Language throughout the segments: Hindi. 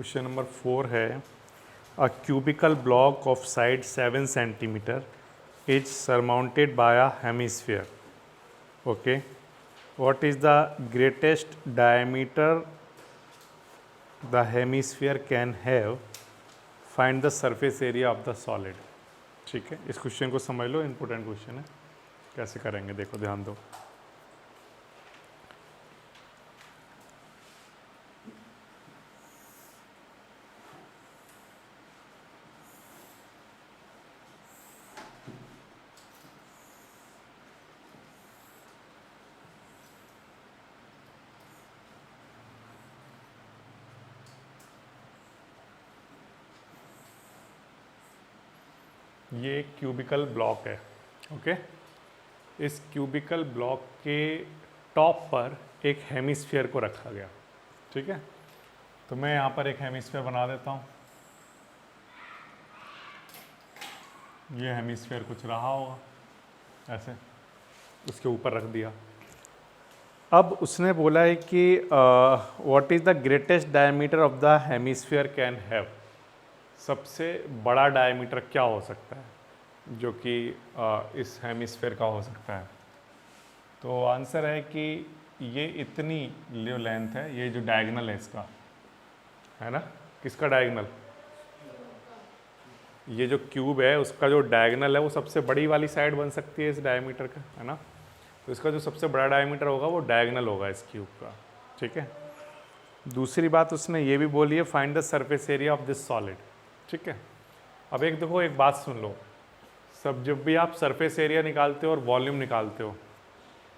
क्वेश्चन नंबर 4 है a cubical block of side 7 centimetre is surmounted by a hemisphere. Okay, what is the greatest diameter the hemisphere can have? Find the surface area of the solid. ठीक है, इस क्वेश्चन को समझ लो, इम्पोर्टेंट क्वेश्चन है. कैसे करेंगे देखो, ध्यान दो. ये एक क्यूबिकल ब्लॉक है. ओके, इस क्यूबिकल ब्लॉक के टॉप पर एक हेमिस्फीयर को रखा गया. ठीक है, तो मैं यहाँ पर एक हेमिस्फीयर बना देता हूँ. ये हेमिस्फीयर कुछ रहा होगा ऐसे, उसके ऊपर रख दिया. अब उसने बोला है कि what is the greatest diameter of the hemisphere can have. सबसे बड़ा डायमीटर क्या हो सकता है जो कि इस हेमिस्फीयर का हो सकता है. तो आंसर है कि ये इतनी जो लेंथ है, ये जो डायगोनल है इसका, है ना, किसका डायगोनल, ये जो क्यूब है उसका जो डायगोनल है वो सबसे बड़ी वाली साइड बन सकती है इस डायमीटर का, है ना. तो इसका जो सबसे बड़ा डायमीटर होगा वो डायगोनल होगा इस क्यूब का. ठीक है. दूसरी बात उसने ये भी बोली है, find the surface area of this solid. ठीक है. अब एक देखो, एक बात सुन लो, सब जब भी आप सरफेस एरिया निकालते हो और वॉल्यूम निकालते हो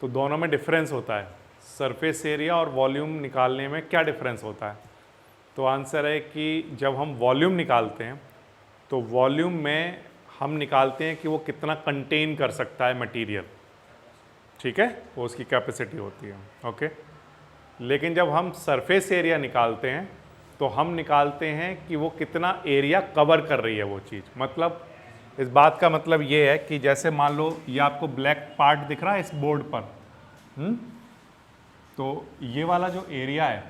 तो दोनों में डिफरेंस होता है. सरफेस एरिया और वॉल्यूम निकालने में क्या डिफरेंस होता है. तो आंसर है कि जब हम वॉल्यूम निकालते हैं तो वॉल्यूम में हम निकालते हैं कि वो कितना कंटेन कर सकता है मटेरियल. ठीक है, वो उसकी कैपेसिटी होती है. ओके, लेकिन जब हम सरफेस एरिया निकालते हैं तो हम निकालते हैं कि वो कितना एरिया कवर कर रही है वो चीज़. मतलब इस बात का मतलब ये है कि जैसे मान लो ये आपको ब्लैक पार्ट दिख रहा है इस बोर्ड पर, तो ये वाला जो एरिया है,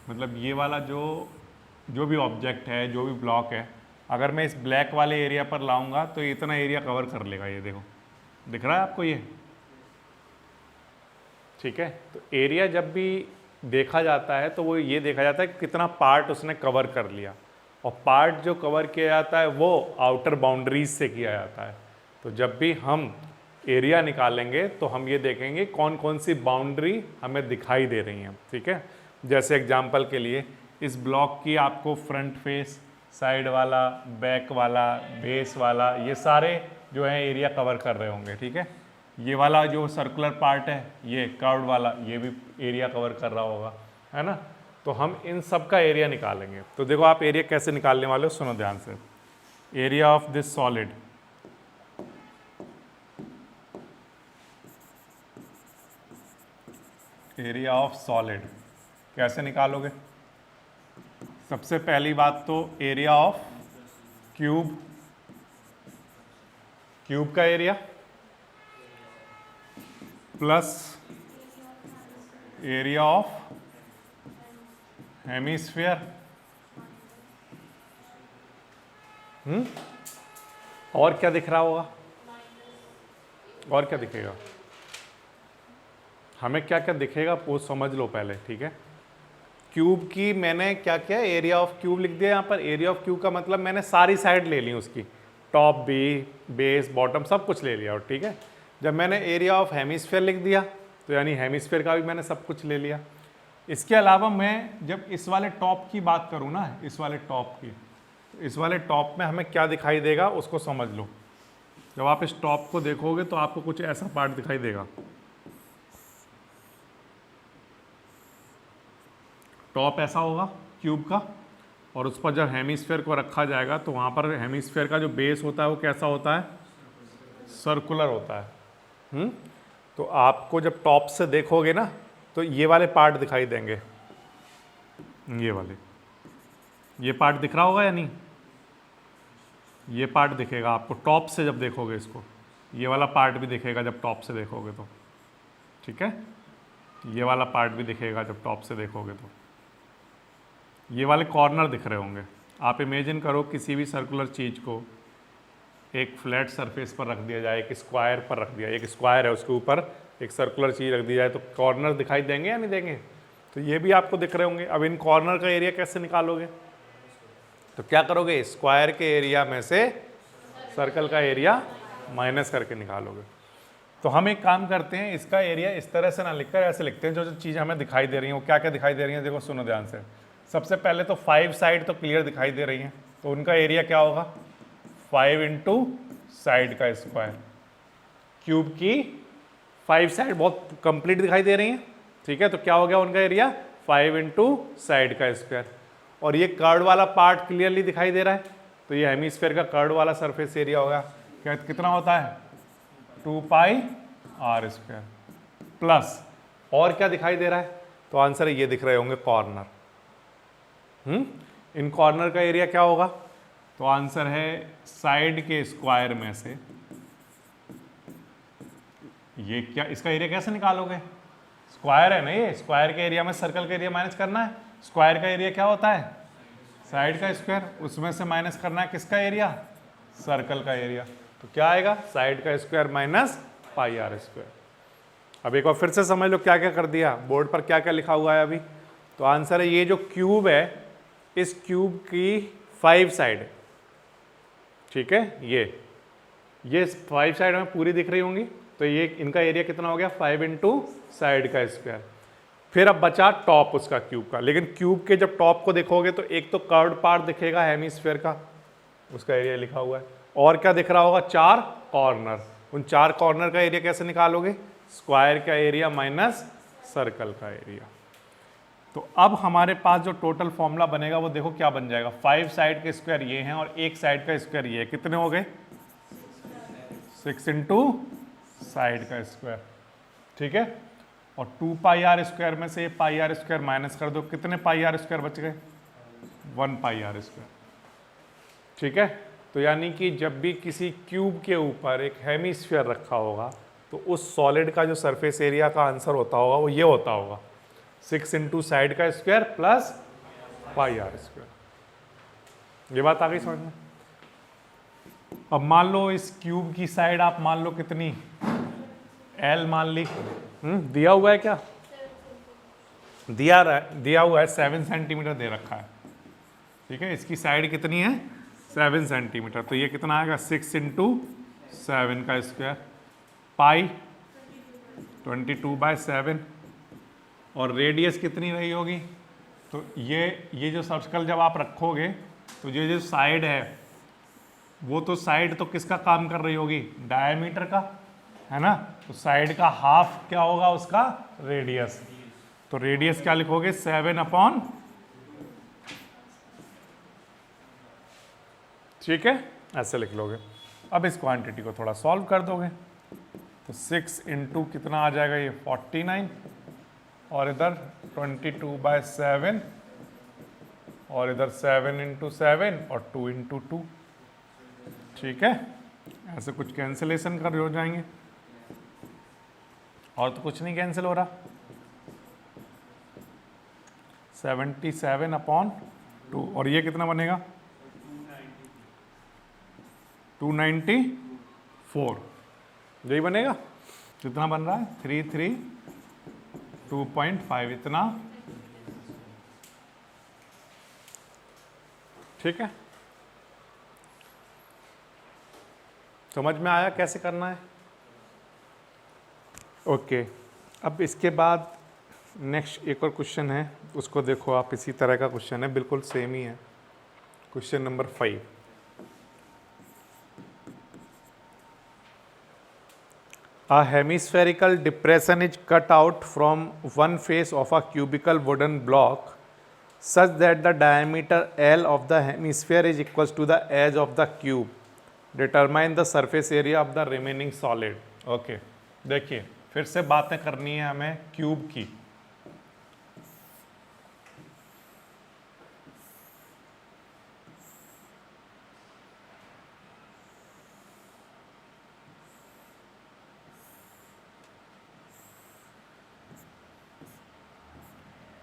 मतलब ये वाला जो भी ऑब्जेक्ट है, जो भी ब्लॉक है, अगर मैं इस ब्लैक वाले एरिया पर लाऊंगा तो इतना एरिया कवर कर लेगा. ये देखो, दिख रहा है आपको ये. ठीक है, तो एरिया जब भी देखा जाता है तो वो ये देखा जाता है कि कितना पार्ट उसने कवर कर लिया, और पार्ट जो कवर किया जाता है वो आउटर बाउंड्रीज से किया जाता है. तो जब भी हम एरिया निकालेंगे तो हम ये देखेंगे कौन कौन सी बाउंड्री हमें दिखाई दे रही हैं. ठीक है, जैसे एग्जांपल के लिए इस ब्लॉक की आपको फ्रंट फेस, साइड वाला, बैक वाला, बेस वाला, ये सारे जो है एरिया कवर कर रहे होंगे. ठीक है, ये वाला जो सर्कुलर पार्ट है, ये कर्व्ड वाला, ये भी एरिया कवर कर रहा होगा, है ना. तो हम इन सब का एरिया निकालेंगे. तो देखो आप एरिया कैसे निकालने वाले हो, सुनो ध्यान से. Area of this solid, area of solid कैसे निकालोगे. सबसे पहली बात तो एरिया ऑफ क्यूब, क्यूब का area plus area of hemisphere. और क्या दिख रहा होगा, और क्या दिखेगा, हमें क्या क्या दिखेगा वो समझ लो पहले. ठीक है, क्यूब की मैंने क्या किया, एरिया ऑफ क्यूब लिख दिया यहाँ पर. एरिया ऑफ क्यूब का मतलब मैंने सारी साइड ले ली उसकी, टॉप भी, बेस, बॉटम, सब कुछ ले लिया. और ठीक है, जब मैंने एरिया ऑफ हेमिस्फीयर लिख दिया तो यानी हेमिस्फीयर का भी मैंने सब कुछ ले लिया. इसके अलावा मैं जब इस वाले टॉप की बात करूँ ना, इस वाले टॉप की, तो इस वाले टॉप में हमें क्या दिखाई देगा उसको समझ लो. जब आप इस टॉप को देखोगे तो आपको कुछ ऐसा पार्ट दिखाई देगा. टॉप ऐसा होगा क्यूब का, और उस पर जब हेमिस्फीयर को रखा जाएगा तो वहाँ पर हेमिस्फीयर का जो बेस होता है वो कैसा होता है, सर्कुलर होता है. तो आपको जब टॉप से देखोगे ना तो ये वाले पार्ट दिखाई देंगे, ये वाले, ये पार्ट दिख रहा होगा या नहीं, ये पार्ट दिखेगा आपको टॉप से जब देखोगे इसको. ये वाला पार्ट भी दिखेगा जब टॉप से देखोगे तो. ठीक है, ये वाला पार्ट भी दिखेगा जब टॉप से देखोगे तो. ये वाले कॉर्नर दिख रहे होंगे। आप इमेजिन करो किसी भी सर्कुलर चीज़ को एक फ्लैट सरफेस पर रख दिया जाए, एक स्क्वायर पर रख दिया, एक स्क्वायर है उसके ऊपर एक सर्कुलर चीज़ रख दी जाए तो कॉर्नर दिखाई देंगे या नहीं देंगे? तो ये भी आपको दिख रहे होंगे। अब इन कॉर्नर का एरिया कैसे निकालोगे? तो क्या करोगे, स्क्वायर के एरिया में से सर्कल का एरिया माइनस करके निकालोगे। तो हम एक काम करते हैं, इसका एरिया इस तरह से ना लिखकर ऐसे लिखते हैं, जो जो चीज़ हमें दिखाई दे रही है वो क्या क्या दिखाई दे रही है, देखो सुनो ध्यान से। सबसे पहले तो 5 साइड तो क्लियर दिखाई दे रही हैं, तो उनका एरिया क्या होगा, 5 इंटू साइड का स्क्वायर। क्यूब की 5 साइड बहुत कंप्लीट दिखाई दे रही हैं, ठीक है, तो क्या हो गया उनका एरिया 5 इंटू साइड का स्क्वायर। और ये कर्ड वाला पार्ट क्लियरली दिखाई दे रहा है, तो ये हेमीस्फेयर का कर्ड वाला सरफेस एरिया होगा, कितना होता है 2 पाई आर स्क्वायर प्लस, और क्या दिखाई दे रहा है, तो आंसर ये दिख रहे होंगे कॉर्नर। इन कॉर्नर का एरिया क्या होगा, तो आंसर है साइड के स्क्वायर में से ये क्या, इसका एरिया कैसे निकालोगे, स्क्वायर है ना ये, स्क्वायर के एरिया में सर्कल का एरिया माइनस करना है। स्क्वायर का एरिया क्या होता है, साइड का स्क्वायर, उसमें से माइनस करना है किसका एरिया, सर्कल का एरिया। तो क्या आएगा, साइड का square minus pi are square. अब एक बार फिर से समझ लो क्या क्या कर दिया, बोर्ड पर क्या क्या लिखा हुआ है अभी। तो आंसर है ये जो क्यूब है, इस क्यूब की 5 साइड है, ठीक है, ये 5 साइड में पूरी दिख रही होंगी, तो ये इनका एरिया कितना हो गया 5 इंटू साइड का स्क्वायर। फिर अब बचा टॉप उसका क्यूब का, लेकिन क्यूब के जब टॉप को देखोगे तो एक तो कर्व्ड पार्ट दिखेगा हेमीस्फेयर का, उसका एरिया लिखा हुआ है, और क्या दिख रहा होगा 4 कॉर्नर। उन 4 कॉर्नर का एरिया कैसे निकालोगे, स्क्वायर का एरिया माइनस सर्कल का एरिया। तो अब हमारे पास जो टोटल फॉर्मूला बनेगा वो देखो क्या बन जाएगा, 5 साइड के स्क्वायर ये हैं और एक साइड का स्क्वायर ये है, कितने हो गए 6 इंटू साइड का स्क्वायर, ठीक है, और 2 पाई आर स्क्वायर में से पाई आर स्क्वायर माइनस कर दो, कितने पाई आर स्क्वायर बच गए 1 पाई आर स्क्वायर, ठीक है। तो यानी कि जब भी किसी क्यूब के ऊपर एक हेमीस्फीयर रखा होगा तो उस सॉलिड का जो सरफेस एरिया का आंसर होता होगा वो ये होता होगा 6 इंटू साइड का square plus pi are square. ये बात आ गई समझ में। अब मान लो इस क्यूब की साइड आप मान लो कितनी एल मान ली, दिया हुआ है क्या, दिया हुआ है 7 सेंटीमीटर दे रखा है, ठीक है, इसकी साइड कितनी है 7 सेंटीमीटर, तो ये कितना आएगा 6 इंटू 7 का स्क्वायर, पाई 22/7, और रेडियस कितनी रही होगी, तो ये जो सर्कल जब आप रखोगे तो ये जो साइड है वो तो साइड तो किसका काम कर रही होगी, डायमीटर का, है ना, तो साइड का हाफ क्या होगा उसका रेडियस, तो रेडियस क्या लिखोगे 7/, ठीक है, ऐसे लिख लोगे। अब इस क्वांटिटी को थोड़ा सॉल्व कर दोगे तो 6 इंटू कितना आ जाएगा ये 49, और इधर 22/7, और इधर 7 इंटू 7 और 2 इंटू 2, ठीक है, ऐसे कुछ कैंसिलेशन कर हो जाएंगे, और तो कुछ नहीं कैंसिल हो रहा, 77/2, और ये कितना बनेगा 294, यही बनेगा, कितना बन रहा है 332.5 इतना, ठीक है, समझ में आया कैसे करना है। ओके, अब इसके बाद नेक्स्ट एक और क्वेश्चन है, उसको देखो आप, इसी तरह का क्वेश्चन है, बिल्कुल सेम ही है, question number 5। A hemispherical depression is cut out from one face of a cubical wooden block such that the diameter L of the hemisphere is equals to the edge of the cube. Determine the surface area of the remaining solid. Okay, देखिए फिर से बातें करनी है हमें क्यूब की।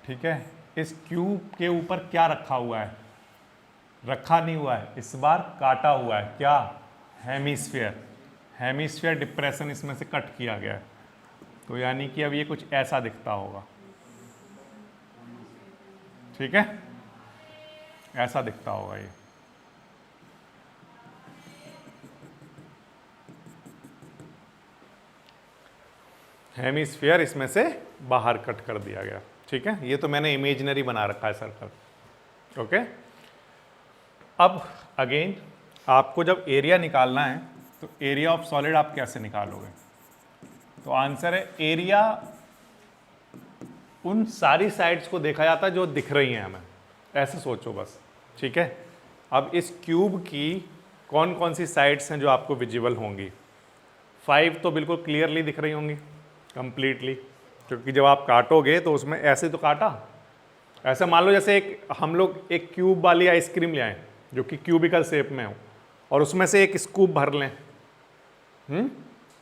ठीक है, इस क्यूब के ऊपर क्या रखा हुआ है? रखा नहीं हुआ है, इस बार काटा हुआ है। क्या? हेमिस्फीयर। हेमिस्फीयर डिप्रेशन इसमें से कट किया गया है, तो यानी कि अब ये कुछ ऐसा दिखता होगा। ठीक है, ऐसा दिखता होगा ये। हेमिस्फीयर इसमें से बाहर कट कर दिया गया। ठीक है, ये तो मैंने इमेजिनरी बना रखा है सर्कल। ओके, अब अगेन आपको जब एरिया निकालना है तो एरिया ऑफ सॉलिड आप कैसे निकालोगे? तो आंसर है एरिया उन सारी साइड्स को देखा जाता है जो दिख रही हैं हमें, ऐसे सोचो बस। ठीक है, अब इस क्यूब की कौन कौन सी साइड्स हैं जो आपको विजिबल होंगी? 5 तो बिल्कुल क्लियरली दिख रही होंगी कंप्लीटली, क्योंकि जब आप काटोगे तो उसमें ऐसे तो काटा। ऐसा मान लो जैसे हम लोग एक क्यूब वाली आइसक्रीम ले आए जो कि क्यूबिकल शेप में हो, और उसमें से एक स्कूप भर लें।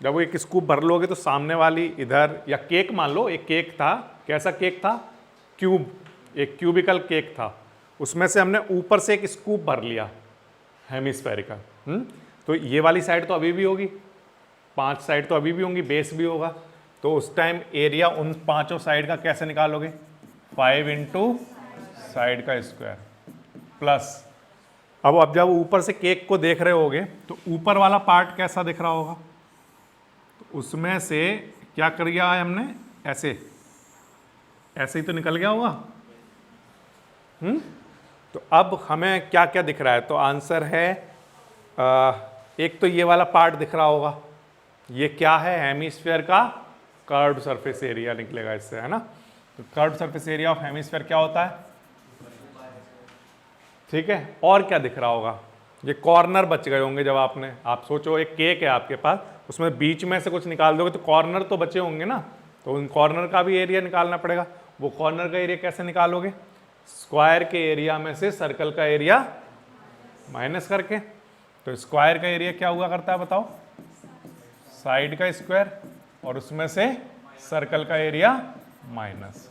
जब वो एक स्कूप भर लोगे तो सामने वाली इधर, या केक मान लो, एक केक था। कैसा केक था? क्यूब, एक क्यूबिकल केक था, उसमें से हमने ऊपर से एक स्कूप भर लिया हेमिस्फेरिकल। तो ये वाली साइड तो अभी भी होगी, 5 साइड तो अभी भी होंगी, बेस भी होगा। तो उस टाइम एरिया उन 5 साइड का कैसे निकालोगे? 5 इंटू साइड का स्क्वायर प्लस। अब जब ऊपर से केक को देख रहे होगे तो ऊपर वाला पार्ट कैसा दिख रहा होगा? तो उसमें से क्या कर दिया है हमने? ऐसे ऐसे ही तो निकल गया होगा। तो अब हमें क्या क्या दिख रहा है? तो आंसर है एक तो ये वाला पार्ट दिख रहा होगा, ये क्या है? हेमिस्फीयर का कर्व्ड सरफेस एरिया निकलेगा इससे, है ना। तो curved surface area of hemisphere क्या होता है? ठीक है, और क्या दिख रहा होगा? ये कॉर्नर बच गए होंगे। जब आप सोचो एक केक है आपके पास, उसमें बीच में से कुछ निकाल दोगे तो कॉर्नर तो बचे होंगे ना, तो उन कॉर्नर का भी एरिया निकालना पड़ेगा। वो कॉर्नर का एरिया कैसे निकालोगे? स्क्वायर के एरिया में से सर्कल का एरिया माइनस करके। तो स्क्वायर का एरिया क्या हुआ करता है बताओ? साइड का स्क्वायर, और उसमें से सर्कल का एरिया माइनस।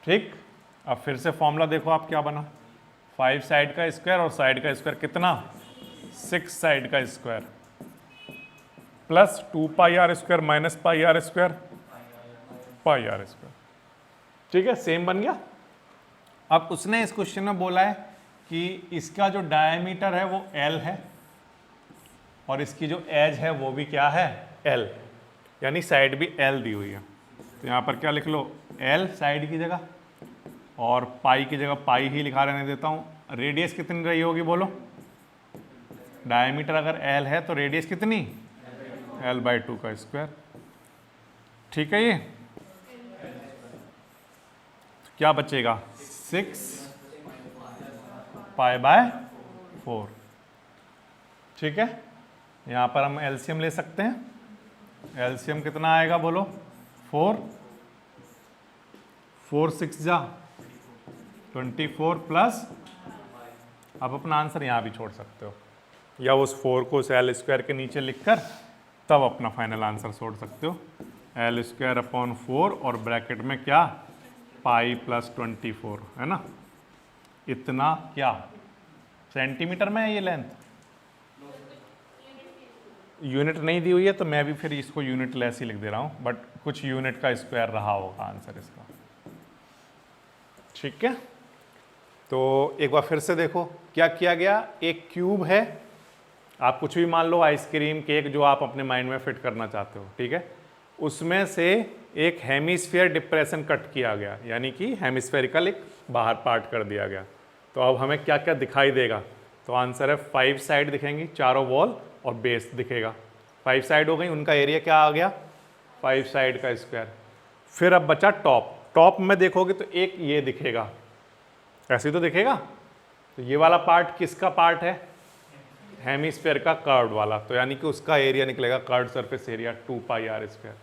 ठीक, अब फिर से फॉर्मूला देखो आप क्या बना। 5 साइड का स्क्वायर और साइड का स्क्वायर कितना? 6 साइड का square plus 2 pi are square minus pi are square pi are square. ठीक है, सेम बन गया। अब उसने इस क्वेश्चन में बोला है कि इसका जो डायमीटर है वो L है और इसकी जो एज है वो भी क्या है? L, यानी साइड भी L दी हुई है। तो यहाँ पर क्या लिख लो? L साइड की जगह, और पाई की जगह पाई ही लिखा रहने देता हूँ। रेडियस कितनी रही होगी बोलो? डायमीटर अगर L है तो रेडियस कितनी? L/2 का स्क्वायर। ठीक है, ये तो क्या बचेगा? 6 पाई/4। ठीक है, यहाँ पर हम एलसीएम ले सकते हैं। एलसीएम कितना आएगा बोलो? 4 6 जा 24 प्लस, आप अपना आंसर यहाँ भी छोड़ सकते हो, या उस 4 को उस एल स्क्वायर के नीचे लिखकर तब अपना फाइनल आंसर छोड़ सकते हो। L²/4 और ब्रैकेट में क्या? पाई प्लस 24, है ना। इतना क्या सेंटीमीटर में है ये लेंथ? यूनिट नहीं दी हुई है तो मैं भी फिर इसको यूनिट लेस ही लिख दे रहा हूँ, बट कुछ यूनिट का स्क्वायर रहा होगा आंसर इसका। ठीक है, तो एक बार फिर से देखो क्या किया गया। एक क्यूब है, आप कुछ भी मान लो, आइसक्रीम, केक, जो आप अपने माइंड में फिट करना चाहते हो। ठीक है, उसमें से एक हेमिस्फीयर डिप्रेशन कट किया गया, यानी कि हेमिस्फेरिकल एक बाहर पार्ट कर दिया गया। तो अब हमें क्या क्या दिखाई देगा? तो आंसर है 5 साइड दिखेंगी, चारों वॉल और बेस दिखेगा। 5 साइड हो गई, उनका एरिया क्या आ गया? 5 साइड का स्क्वायर। फिर अब बचा टॉप। टॉप में देखोगे तो एक ये दिखेगा, ऐसे ही तो दिखेगा। तो ये वाला पार्ट किसका पार्ट है? हेमिस्फीयर का कर्व्ड वाला, तो यानी कि उसका एरिया निकलेगा curved surface area 2 pi are square.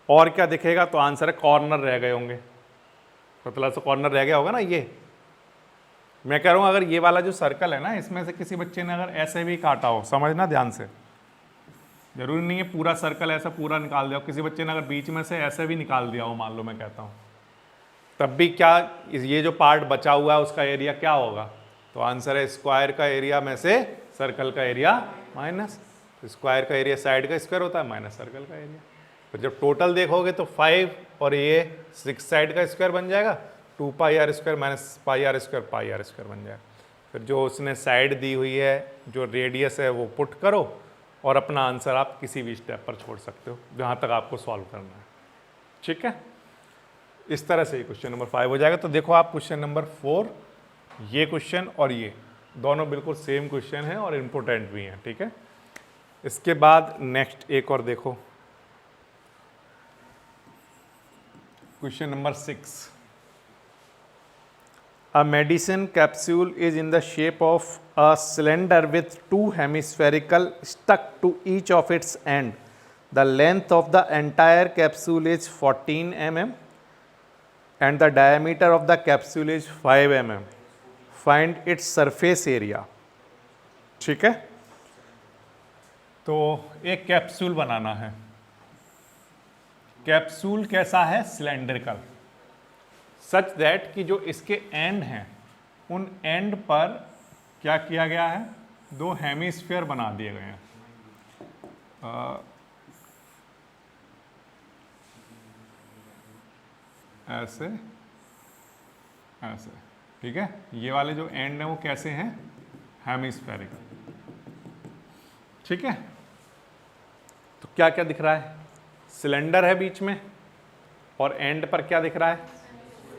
और क्या दिखेगा? तो आंसर है कॉर्नर रह गए होंगे, पतला सा कॉर्नर रह गया होगा ना। ये मैं कह रहा हूँ, अगर ये वाला जो सर्कल है ना, इसमें से किसी बच्चे ने अगर ऐसे भी काटा हो, समझना ध्यान से, जरूरी नहीं है पूरा सर्कल ऐसा पूरा निकाल दिया हो। किसी बच्चे ने अगर बीच में से ऐसे भी निकाल दिया हो, मान लो मैं कहता हूँ, तब भी क्या ये जो पार्ट बचा हुआ है उसका एरिया क्या होगा? तो आंसर है स्क्वायर का एरिया में से सर्कल का एरिया माइनस। स्क्वायर का एरिया साइड का स्क्वायर होता है माइनस सर्कल का एरिया। फिर जब टोटल देखोगे तो 5 और ये 6 साइड का स्क्वायर बन जाएगा, 2 pi are square minus pi are square बन जाएगा। फिर जो उसने साइड दी हुई है, जो रेडियस है, वो पुट करो और अपना आंसर आप किसी भी स्टेप पर छोड़ सकते हो जहाँ तक आपको सॉल्व करना है। ठीक है, इस तरह से क्वेश्चन नंबर 5 हो जाएगा। तो देखो आप क्वेश्चन नंबर 4, ये क्वेश्चन और ये दोनों बिल्कुल सेम क्वेश्चन है और इम्पोर्टेंट भी हैं। ठीक है, इसके बाद नेक्स्ट एक और देखो, question number 6। A medicine capsule is in the shape of a cylinder with 2 hemispherical stuck to each of its end. The length of the entire capsule is 14 mm and the diameter of the capsule is 5 mm. Find its surface area. ठीक है, तो एक कैप्सूल बनाना है। कैप्सूल कैसा है? सिलेंड्रिकल, सच दैट कि जो इसके एंड हैं उन एंड पर क्या किया गया है? 2 हेमिस्फीयर बना दिए गए हैं। ऐसे ऐसे, ठीक है। ये वाले जो एंड हैं वो कैसे हैं? हेमिस्फेरिकल। ठीक है, तो क्या क्या दिख रहा है? सिलेंडर है बीच में और एंड पर क्या दिख रहा है?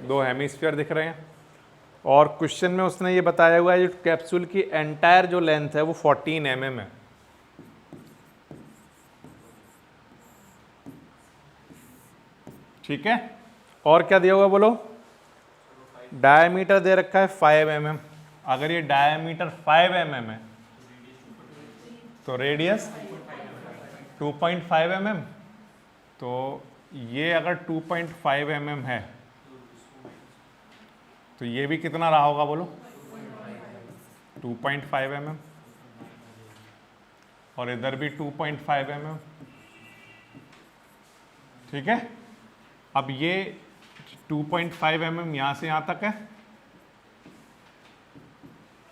2 हेमिस्फीयर दिख रहे हैं। और क्वेश्चन में उसने ये बताया हुआ है जो कैप्सूल की एंटायर जो लेंथ है वो 14 mm है। ठीक है, और क्या दिया हुआ बोलो? डायमीटर दे रखा है 5 mm। अगर ये डायमीटर 5 mm है तो रेडियस 2.5 mm। तो ये अगर 2.5 mm है तो ये भी कितना रहा होगा बोलो? 2.5 mm। और इधर भी 2.5 mm। ठीक है, अब ये 2.5 mm यहां से यहां तक है।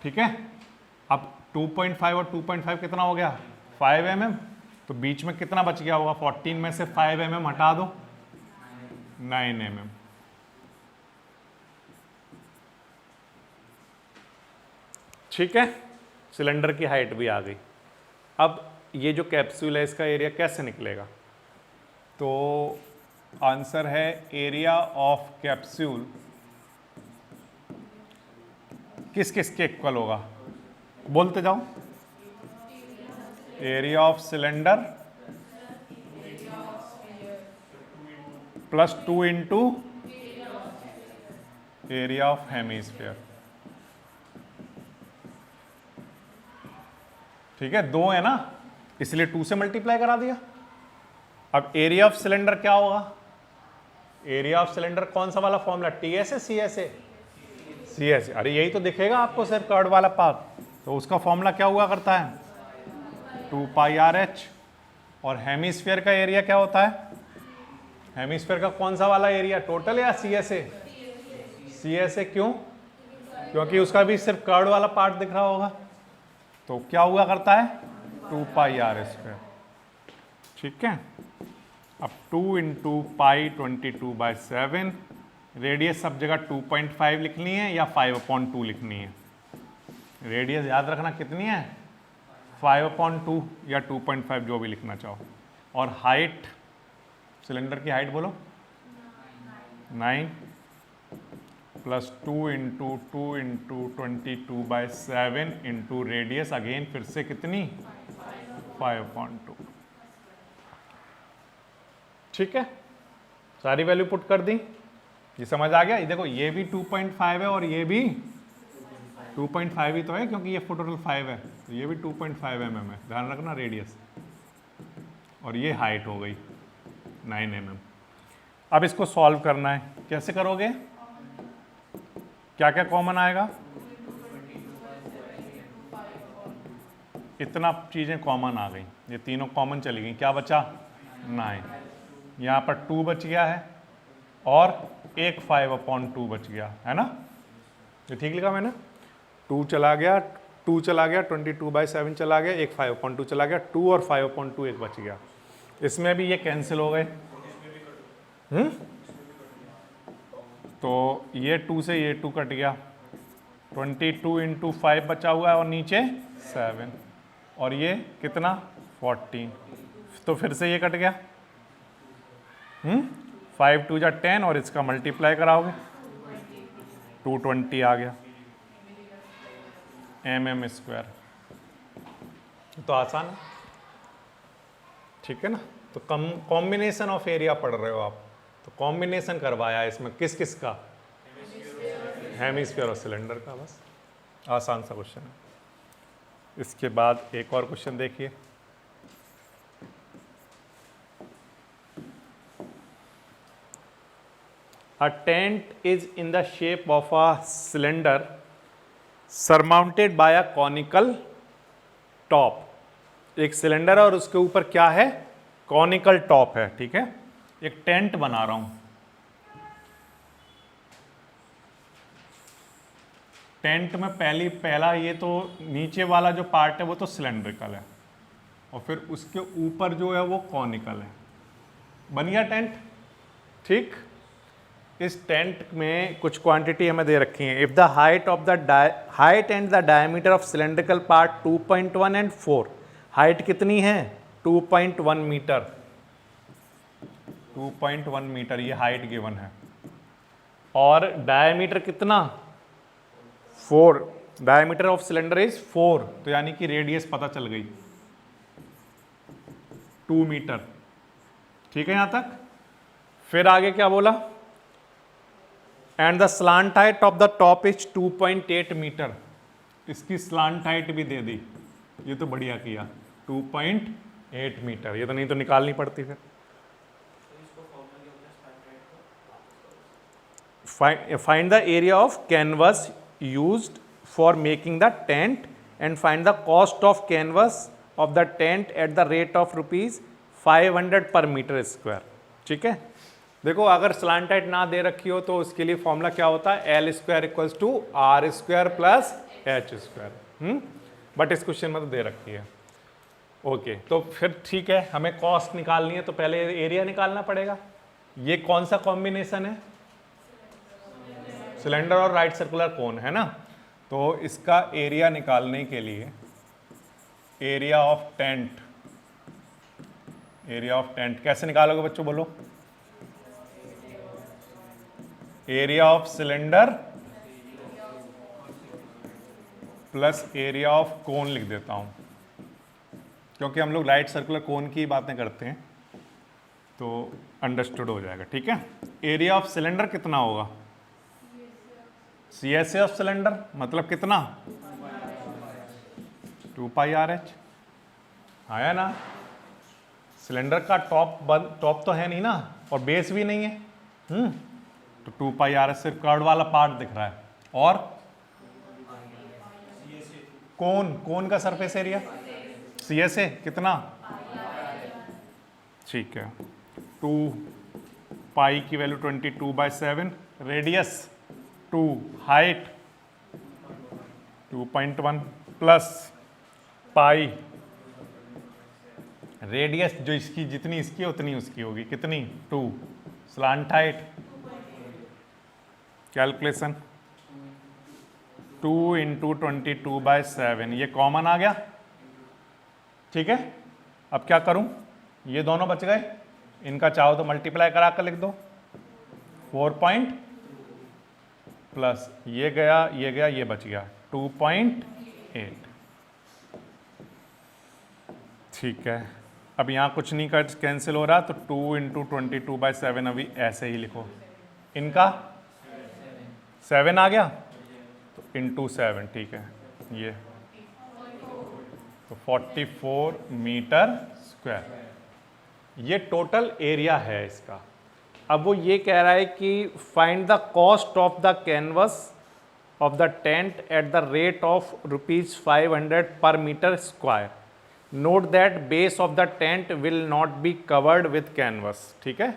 ठीक है, अब 2.5 और 2.5 कितना हो गया? 5 mm। तो बीच में कितना बच गया होगा? 14 में से 5 mm हटा दो, 9 mm। ठीक है, सिलेंडर की हाइट भी आ गई। अब ये जो कैप्सूल है इसका एरिया कैसे निकलेगा? तो आंसर है एरिया ऑफ कैप्सूल किस किस के इक्वल होगा? बोलते जाओ। Area of cylinder plus 2 into area of hemisphere. ठीक है, 2 है ना, इसलिए 2 से मल्टीप्लाई करा दिया। अब एरिया ऑफ सिलेंडर क्या होगा? एरिया ऑफ सिलेंडर कौन सा वाला फॉर्मूला? टीएस है, सीएस है? सीएस। अरे यही तो दिखेगा आपको सिर्फ कर्ड वाला पार्ट। तो उसका फॉर्मूला क्या हुआ करता है? 2 पाई आर एच। और हेमिस्फीयर का एरिया क्या होता है? हेमिस्फीयर का कौन सा वाला एरिया? टोटल या सीएस है? सीएस है। क्यों? क्योंकि उसका भी सिर्फ कर्ड वाला पार्ट दिख रहा होगा। तो क्या हुआ करता है? 2 पाई आर स्क्वायर। ठीक है, अब 2 इंटू पाई 22/7। रेडियस सब जगह 2.5 लिखनी है या 5/2 लिखनी है? रेडियस याद रखना कितनी है? 5/2 या 2.5, जो भी लिखना चाहो। और हाइट, सिलेंडर की हाइट बोलो? 9 plus 2 into 22/7 into radius again फिर से कितनी? 5/2। ठीक है, सारी वैल्यू पुट कर दी। ये समझ आ गया? ये देखो, ये भी 2.5 है और ये भी 2.5 ही तो है क्योंकि ये टोटल 5 है। तो ये भी 2.5 mm है, ध्यान रखना रेडियस। और ये हाइट हो गई 9 mm। अब इसको सॉल्व करना है, कैसे करोगे? क्या क्या कॉमन आएगा? इतना चीज़ें कॉमन आ गई, ये तीनों कॉमन चली गई। क्या बचा? 9। यहाँ पर 2 बच गया है और एक 5/2 बच गया, है ना? ये ठीक लिखा मैंने? 2 चला गया, 2 चला गया, 22/7 चला गया, एक 5/2 चला गया, 2 और 5/2 एक बच गया। इसमें भी ये कैंसिल हो गए। तो ये 2 से ये 2 कट गया, 22 × 5 बचा हुआ है और नीचे 7, और ये कितना 14। तो फिर से ये कट गया, 5 2 जा 10 और इसका मल्टीप्लाई कराओगे 220 आ गया mm²। तो आसान है, ठीक है ना? तो कॉम्बिनेशन ऑफ एरिया पढ़ रहे हो आप, तो कॉम्बिनेशन करवाया है इसमें किस किस का? हेमिस्फीयर और सिलेंडर का। बस आसान सा क्वेश्चन है। इसके बाद एक और क्वेश्चन देखिए, A tent is in the shape of a cylinder surmounted by a conical top। एक सिलेंडर है और उसके ऊपर क्या है? कॉनिकल टॉप है, ठीक है? एक टेंट बना रहा हूं। टेंट में पहला ये तो नीचे वाला जो पार्ट है वो तो सिलेंड्रिकल है, और फिर उसके ऊपर जो है वो कॉनिकल है। बन गया टेंट, ठीक? इस टेंट में कुछ क्वांटिटी हमें दे रखी है। If the height and the diameter of cylindrical part 2.1 and 4, height कितनी है? 2.1 मीटर, 2.1 मीटर ये हाइट गिवन है, और डायमीटर कितना? 4। डायमीटर ऑफ सिलेंडर इज 4, तो यानी कि रेडियस पता चल गई 2 मीटर, ठीक है यहां तक? फिर आगे क्या बोला? And the slant height of the top is 2.8 metre. इसकी स्लांट हाइट भी दे दी, ये तो बढ़िया किया, 2.8 मीटर। ये तो नहीं तो निकालनी पड़ती फिर। Find the area of canvas used for making the tent and find the cost of canvas of the tent at the rate of ₹500 per metre square, ठीक है? देखो, अगर स्लांट हाइट ना दे रखी हो तो उसके लिए फॉर्मूला क्या होता है? L² = R² + H²। बट इस क्वेश्चन में तो दे रखी है। ओके, तो फिर ठीक है, हमें कॉस्ट निकालनी है तो पहले एरिया निकालना पड़ेगा। ये कौन सा कॉम्बिनेशन है? सिलेंडर और राइट सर्कुलर कोन, है ना? तो इसका एरिया निकालने के लिए एरिया ऑफ टेंट कैसे निकालोगे बच्चों, बोलो? Area of cylinder plus area of cone लिख देता हूं, क्योंकि हम लोग राइट सर्कुलर कोन की बातें करते हैं तो अंडरस्टूड हो जाएगा, ठीक है? एरिया ऑफ सिलेंडर कितना होगा? CSA ऑफ सिलेंडर मतलब कितना? 2πRH आया ना? सिलेंडर का टॉप तो है नहीं ना, और बेस भी नहीं है, तो 2πRH सिर्फ कर्व वाला पार्ट दिख रहा है। और कोन का सरफेस एरिया CSA कितना? ठीक है, 2π की value 22/7, radius 2, height 2.1 plus pi, radius जो इसकी जितनी इसकी उतनी उसकी होगी, कितनी? 2। स्लांट हाइट कैलकुलेशन 2 × 22/7, ये कॉमन आ गया, ठीक है? अब क्या करूं? ये दोनों बच गए, इनका चाहो तो मल्टीप्लाई करा कर लिख दो, 4 प्लस ये गया, ये बच गया 2.8, ठीक है? अब यहाँ कुछ नहीं कर कैंसिल हो रहा, तो 2 × 22/7 अभी ऐसे ही लिखो। इनका 7 आ गया तो × 7, ठीक है? ये तो 44 मीटर स्क्वायर ये टोटल एरिया है इसका। अब वो ये कह रहा है कि find the cost of the canvas of the tent at the rate of ₹500 per metre square. Note that base of the tent will not be covered with canvas, ठीक है?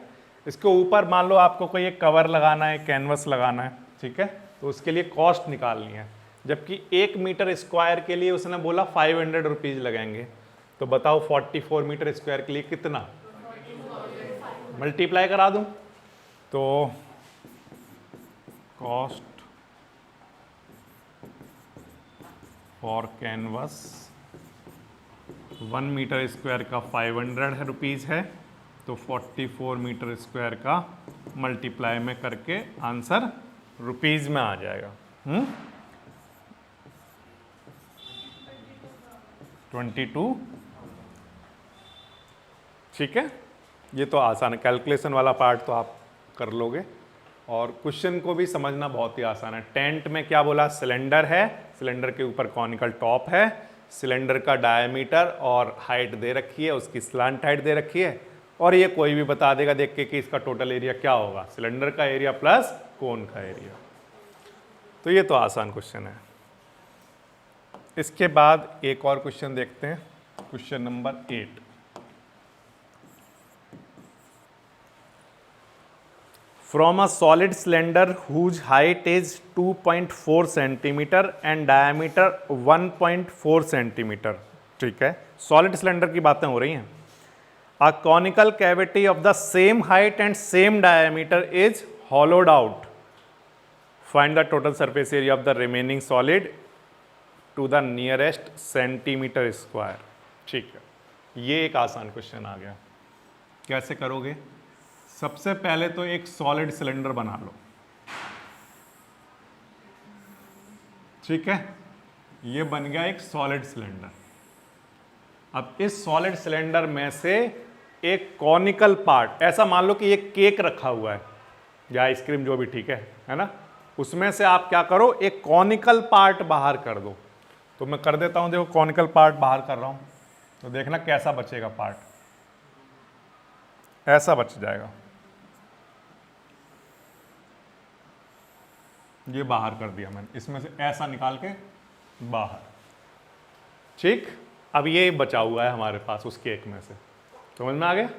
इसके ऊपर मान लो आपको कोई एक कवर लगाना है, कैनवस लगाना है, ठीक है, तो उसके लिए कॉस्ट निकालनी है, जबकि 1 मीटर स्क्वायर के लिए उसने बोला 500 रुपीज़ लगेंगे। तो बताओ 44 मीटर स्क्वायर के लिए कितना, मल्टीप्लाई करा दूं तो cost for canvas 1 metre square का 500 रुपीज़ है, तो 44 मीटर स्क्वायर का मल्टीप्लाई में करके आंसर रुपीज़ में आ जाएगा। 22, ठीक है। ये तो आसान है, कैलकुलेशन वाला पार्ट तो आप कर लोगे, और क्वेश्चन को भी समझना बहुत ही आसान है। टेंट में क्या बोला, सिलेंडर है, सिलेंडर के ऊपर कॉनिकल टॉप है, सिलेंडर का डायमीटर और हाइट दे रखी है, उसकी स्लांट हाइट दे रखी है, और ये कोई भी बता देगा देख के कि इसका टोटल एरिया क्या होगा, सिलेंडर का एरिया प्लस कोन का एरिया। तो ये तो आसान क्वेश्चन है। इसके बाद एक और क्वेश्चन देखते हैं, question number 8। From a solid cylinder whose height is 2.4 centimetre and diameter 1.4 centimetre, ठीक है, सॉलिड सिलेंडर की बातें हो रही हैं। A conical cavity of the same height and same diameter is hollowed out. Find the total surface area of the remaining solid to the nearest centimetre square. ठीक है, ये एक आसान क्वेश्चन आ गया। कैसे करोगे? सबसे पहले तो एक सॉलिड सिलेंडर बना लो, ठीक है, ये बन गया एक सॉलिड सिलेंडर। अब इस सॉलिड सिलेंडर में से एक कॉनिकल पार्ट, ऐसा मान लो कि ये केक रखा हुआ है या आइसक्रीम, जो भी, ठीक है ना, उसमें से आप क्या करो, एक कॉनिकल पार्ट बाहर कर दो। तो मैं कर देता हूं, देखो कॉनिकल पार्ट बाहर कर रहा हूं, तो देखना कैसा बचेगा पार्ट, ऐसा बच जाएगा। ये बाहर कर दिया मैंने, इसमें से ऐसा निकाल के बाहर, ठीक। अब ये बचा हुआ है हमारे पास उस केक में से, समझ में आ गया,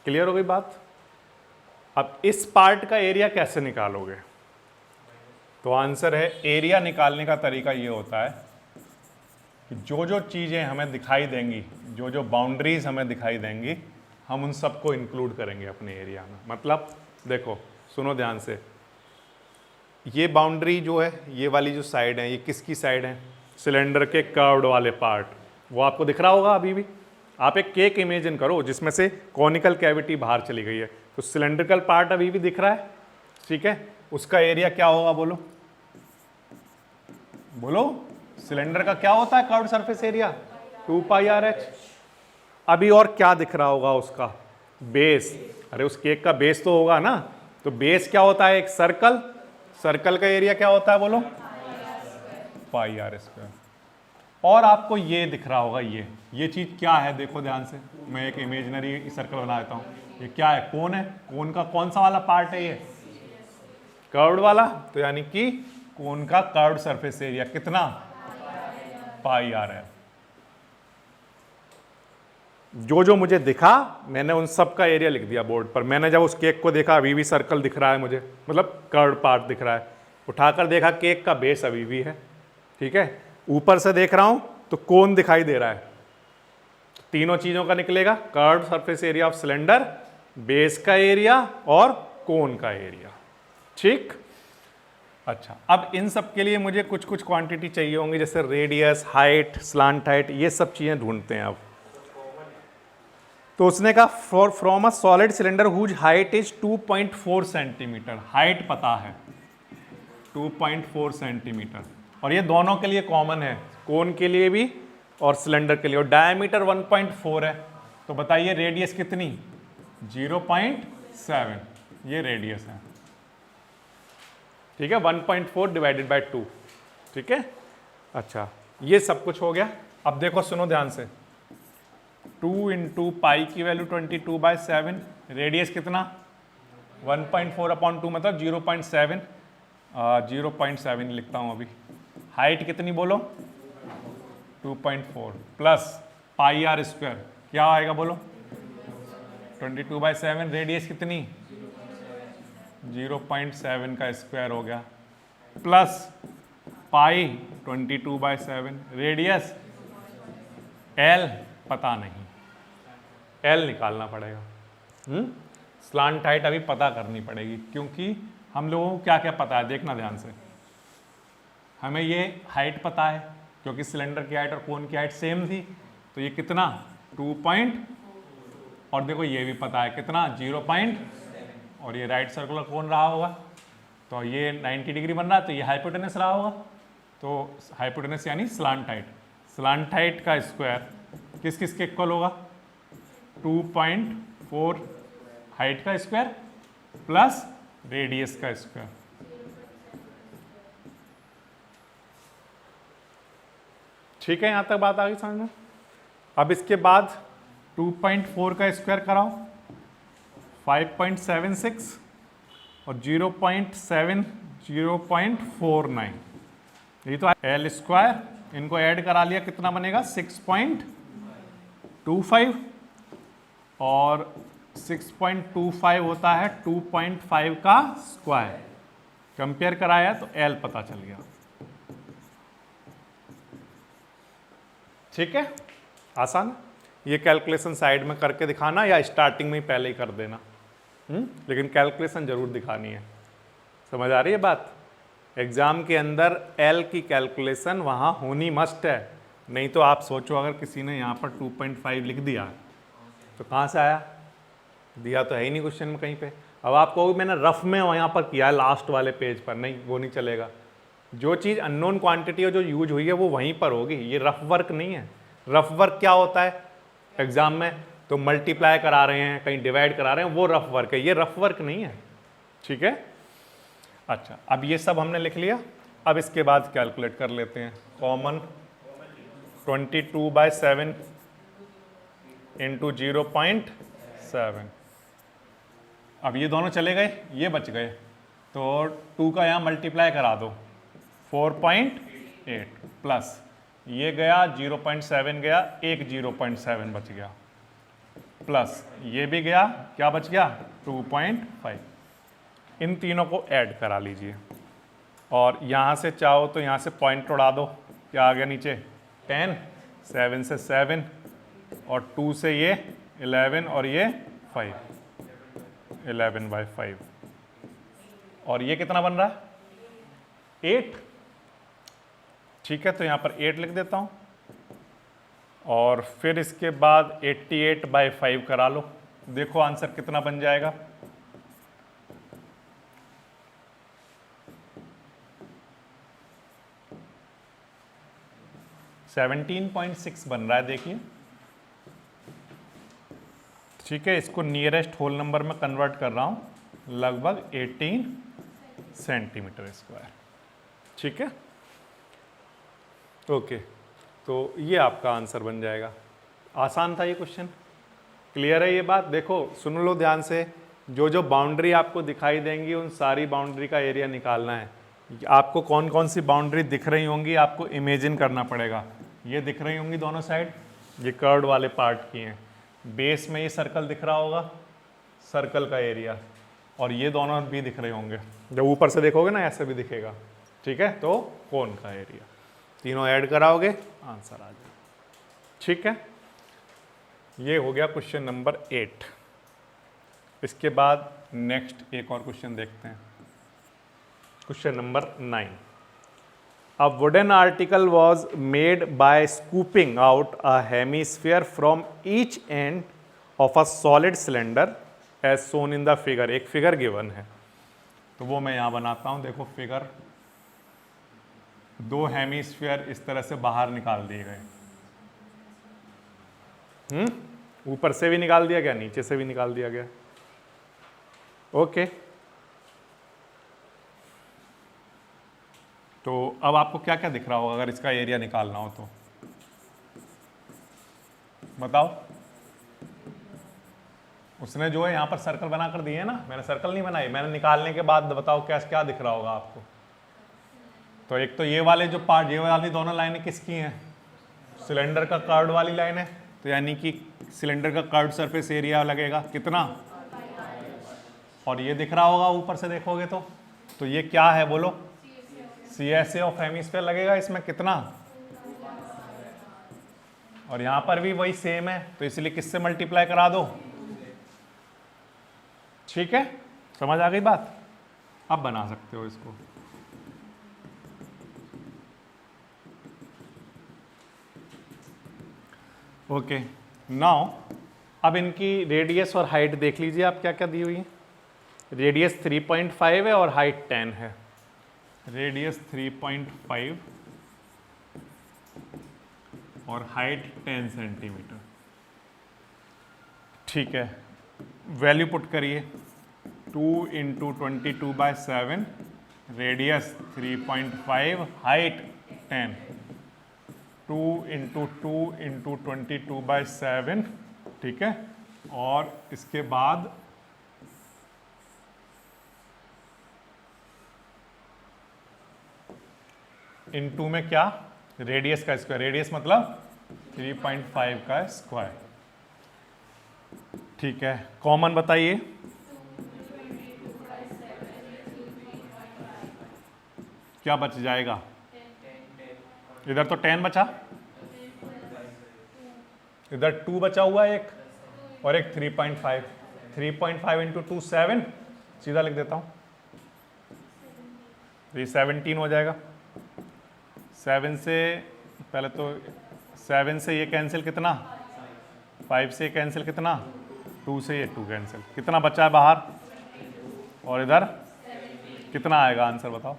क्लियर हो गई बात। अब इस पार्ट का एरिया कैसे निकालोगे? तो आंसर है, एरिया निकालने का तरीका ये होता है कि जो जो चीज़ें हमें दिखाई देंगी, जो जो बाउंड्रीज हमें दिखाई देंगी, हम उन सबको इंक्लूड करेंगे अपने एरिया में। मतलब देखो, सुनो ध्यान से, ये बाउंड्री जो है, ये वाली जो साइड है, ये किसकी साइड है? सिलेंडर के कर्व्ड वाले पार्ट, वो आपको दिख रहा होगा अभी भी। आप एक केक इमेजिन करो जिसमें से कॉनिकल कैविटी बाहर चली गई है, तो सिलेंड्रिकल पार्ट अभी भी दिख रहा है, ठीक है। उसका एरिया क्या होगा, बोलो बोलो, सिलेंडर का क्या होता है कर्व्ड सरफेस एरिया? 2πr/h। अभी और क्या दिख रहा होगा उसका? बेस। अरे उस केक का बेस तो होगा ना, तो बेस क्या होता है? एक सर्कल, सर्कल का एरिया क्या होता है, बोलो? πr²। और आपको ये दिख रहा होगा, ये चीज क्या है? देखो ध्यान से, मैं एक इमेजिनरी सर्कल बना देता हूँ। ये क्या है? कोन है। कोन का कौन सा वाला पार्ट है? ये कर्व्ड वाला। तो यानी कि कोन का कर्व्ड सरफेस एरिया कितना? πr है। जो जो मुझे दिखा मैंने उन सब का एरिया लिख दिया बोर्ड पर। मैंने जब उस केक को देखा, अभी भी सर्कल दिख रहा है मुझे, मतलब कर्व्ड पार्ट दिख रहा है। उठाकर देखा, केक का बेस अभी भी है, ठीक है। ऊपर से देख रहा हूं तो कोन दिखाई दे रहा है। तीनों चीजों का निकलेगा, curved surface area of cylinder, base का एरिया और कोन का एरिया, ठीक। अच्छा, अब इन सब के लिए मुझे कुछ कुछ क्वांटिटी चाहिए होंगी, जैसे रेडियस, हाइट, स्लांट हाइट, ये सब चीजें ढूंढते हैं अब। तो उसने कहा from a solid cylinder whose height is 2.4 centimetre. Height पता है 2.4 सेंटीमीटर, और ये दोनों के लिए कॉमन है, कोन के लिए भी और सिलेंडर के लिए। और डायमीटर 1.4 है, तो बताइए रेडियस कितनी? 0.7, ये रेडियस है, ठीक है। 1.4 डिवाइडेड बाय 2, ठीक है। अच्छा, ये सब कुछ हो गया। अब देखो, सुनो ध्यान से, 2 इंटू पाई की वैल्यू 22/7, रेडियस कितना? 1.4/2 मतलब 0.7, 0.7 लिखता हूं अभी। हाइट कितनी बोलो? 2.4 प्लस πr², क्या आएगा बोलो? 22/7, रेडियस कितनी 0.7 का स्क्वायर हो गया, प्लस पाई 22/7, रेडियस एल पता नहीं, एल निकालना पड़ेगा। स्लांट हाइट अभी पता करनी पड़ेगी, क्योंकि हम लोगों को क्या क्या पता है देखना ध्यान से। हमें ये हाइट पता है क्योंकि सिलेंडर की हाइट और कोन की हाइट सेम थी, तो ये कितना 2 और देखो ये भी पता है कितना 0 और ये राइट सर्कुलर कोन रहा होगा, तो ये 90 डिग्री बन रहा है, तो ये हाइपोटेनस रहा होगा, तो हाइपोटेनस यानी स्लांट हाइट। स्लांट हाइट का स्क्वायर किस किस के इक्वल होगा 2.4 हाइट का स्क्वायर प्लस रेडियस का स्क्वायर। ठीक है, यहां तक बात आ गई समझ में। अब इसके बाद 2.4 का स्क्वायर कराओ 5.76 और 0.49, यही तो एल स्क्वायर, इनको ऐड करा लिया कितना बनेगा 6.25 और 6.25 होता है 2.5 का स्क्वायर, कंपेयर कराया तो एल पता चल गया। ठीक है, आसान। ये कैलकुलेशन साइड में करके दिखाना या स्टार्टिंग में ही पहले ही कर देना, लेकिन कैलकुलेशन जरूर दिखानी है। समझ आ रही है बात। एग्जाम के अंदर एल की कैलकुलेशन वहाँ होनी मस्ट है, नहीं तो आप सोचो अगर किसी ने यहाँ पर 2.5 लिख दिया तो कहाँ से आया, दिया तो है ही नहीं क्वेश्चन में कहीं पे। अब आप कहोगे मैंने रफ में यहाँ पर किया है लास्ट वाले पेज पर, नहीं वो नहीं चलेगा। जो चीज़ अननोन क्वांटिटी और जो यूज हुई है वो वहीं पर होगी, ये रफ वर्क नहीं है। रफ वर्क क्या होता है एग्जाम में, तो मल्टीप्लाई करा रहे हैं कहीं डिवाइड करा रहे हैं, वो रफ वर्क है, ये रफ वर्क नहीं है। ठीक है, अच्छा अब ये सब हमने लिख लिया। अब इसके बाद कैलकुलेट कर लेते हैं। कॉमन 22/7 इंटू 0.7, अब ये दोनों चले गए, ये बच गए, तो 2 का यहाँ मल्टीप्लाई करा दो 4.8 प्लस ये गया 0.7 गया, एक 0.7 बच गया, प्लस ये भी गया, क्या बच गया 2.5। इन तीनों को ऐड करा लीजिए और यहाँ से चाहो तो यहाँ से पॉइंट उड़ा दो, क्या आ गया नीचे 10, 7 से 7 और 2 से ये 11 और ये 5, 11/5 और ये कितना बन रहा है 8। ठीक है, तो यहाँ पर 8 लिख देता हूँ और फिर इसके बाद 88/5 करा लो, देखो आंसर कितना बन जाएगा। $17.6 बन रहा है, देखिए। ठीक है, इसको नियरेस्ट होल नंबर में कन्वर्ट कर रहा हूँ, लगभग 18 सेंटीमीटर स्क्वायर। ठीक है, ओके, तो ये आपका आंसर बन जाएगा। आसान था ये क्वेश्चन, क्लियर है ये बात। देखो सुन लो ध्यान से, जो जो बाउंड्री आपको दिखाई देंगी उन सारी बाउंड्री का एरिया निकालना है। आपको कौन कौन सी बाउंड्री दिख रही होंगी आपको इमेजिन करना पड़ेगा। ये दिख रही होंगी दोनों साइड, ये कर्व वाले पार्ट की हैं। बेस में ये सर्कल दिख रहा होगा, सर्कल का एरिया, और ये दोनों भी दिख रहे होंगे। जब ऊपर से देखोगे ना ऐसे भी दिखेगा। ठीक है, तो कोन का एरिया, तीनों ऐड कराओगे आंसर आ जाएगा। ठीक है, ये हो गया क्वेश्चन नंबर 8। इसके बाद नेक्स्ट एक और क्वेश्चन देखते हैं, question number 9। A wooden article was made by scooping out a hemisphere from each end of a solid cylinder as shown in the figure। एक फिगर गिवन है, तो वो मैं यहाँ बनाता हूँ। देखो फिगर, 2 हेमिस्फीयर इस तरह से बाहर निकाल दिए गए। ऊपर से भी निकाल दिया गया, नीचे से भी निकाल दिया गया। ओके, तो अब आपको क्या क्या दिख रहा होगा अगर इसका एरिया निकालना हो तो बताओ। उसने जो है यहाँ पर सर्कल बना कर दिए है ना, मैंने सर्कल नहीं बनाई, मैंने निकालने के बाद बताओ क्या क्या दिख रहा होगा आपको। तो एक तो ये वाले जो पार्ट, ये वाली दोनों लाइनें किसकी हैं, सिलेंडर का कर्व वाली लाइन है, तो यानी कि सिलेंडर का कर्व्ड सरफेस एरिया लगेगा कितना, और ये दिख रहा होगा ऊपर से देखोगे तो ये क्या है बोलो, CSA ऑफ हेमिस्फीयर लगेगा इसमें कितना, और यहां पर भी वही सेम है, तो इसलिए किससे मल्टीप्लाई करा दो। ठीक है, समझ आ गई बात। अब बना सकते हो इसको। ओके, नाउ अब इनकी रेडियस और हाइट देख लीजिए आप क्या क्या दी हुई है। रेडियस 3.5 है और हाइट 10 है। रेडियस 3.5 और हाइट 10 सेंटीमीटर। ठीक है, वैल्यू पुट करिए। 2 × 22/7, रेडियस 3.5, हाइट 10। 2 × 2 × 22/7, ठीक है, और इसके बाद इनटू में क्या, रेडियस का स्क्वायर, रेडियस मतलब 3.5 का स्क्वायर। ठीक है, कॉमन बताइए। क्या बच जाएगा, इधर तो 10 बचा, इधर 2 बचा हुआ एक, और एक 3.5। 3.5 × 2 7, सीधा लिख देता हूं, ये 17 हो जाएगा। 7 से पहले तो 7 से ये कैंसिल कितना, 5 से कैंसिल कितना, 2 से ये 2 कैंसिल, कितना बचा है बाहर, और इधर कितना आएगा आंसर बताओ।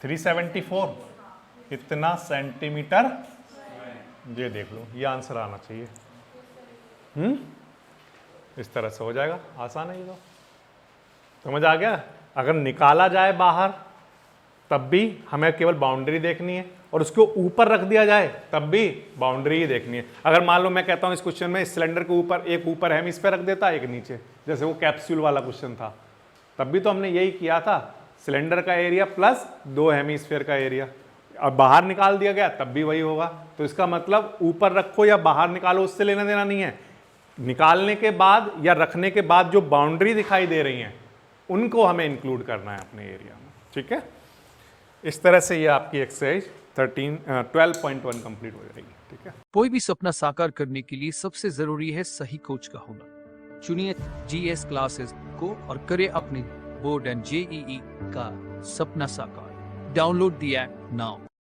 374 इतना सेंटीमीटर, ये देख लो, ये आंसर आना चाहिए। इस तरह से हो जाएगा, आसान है ये तो, समझ आ गया। अगर निकाला जाए बाहर तब भी हमें केवल बाउंड्री देखनी है, और उसको ऊपर रख दिया जाए तब भी बाउंड्री ही देखनी है। अगर मान लो मैं कहता हूं इस क्वेश्चन में इस सिलेंडर के ऊपर एक ऊपर हेमिस्फीयर रख देता, एक नीचे, जैसे वो कैप्सूल वाला क्वेश्चन था, तब भी तो हमने यही किया था, सिलेंडर का एरिया प्लस 2 हेमिस्फीयर का एरिया। अब बाहर निकाल दिया गया तब भी वही होगा। तो इसका मतलब ऊपर रखो या बाहर निकालो, उससे लेना देना नहीं है। निकालने के बाद या रखने के बाद जो बाउंड्री दिखाई दे रही हैं उनको हमें इंक्लूड करना है अपने एरिया में। ठीक है, इस तरह से ये आपकी एक्सरसाइज 12.1 कंप्लीट हो जाएगी। ठीक है, कोई भी सपना साकार करने के लिए सबसे जरूरी है सही कोच का होना। चुनिए GS क्लासेस को और करें अपने बोर्ड एंड JEE का सपना साकार। Download the app now.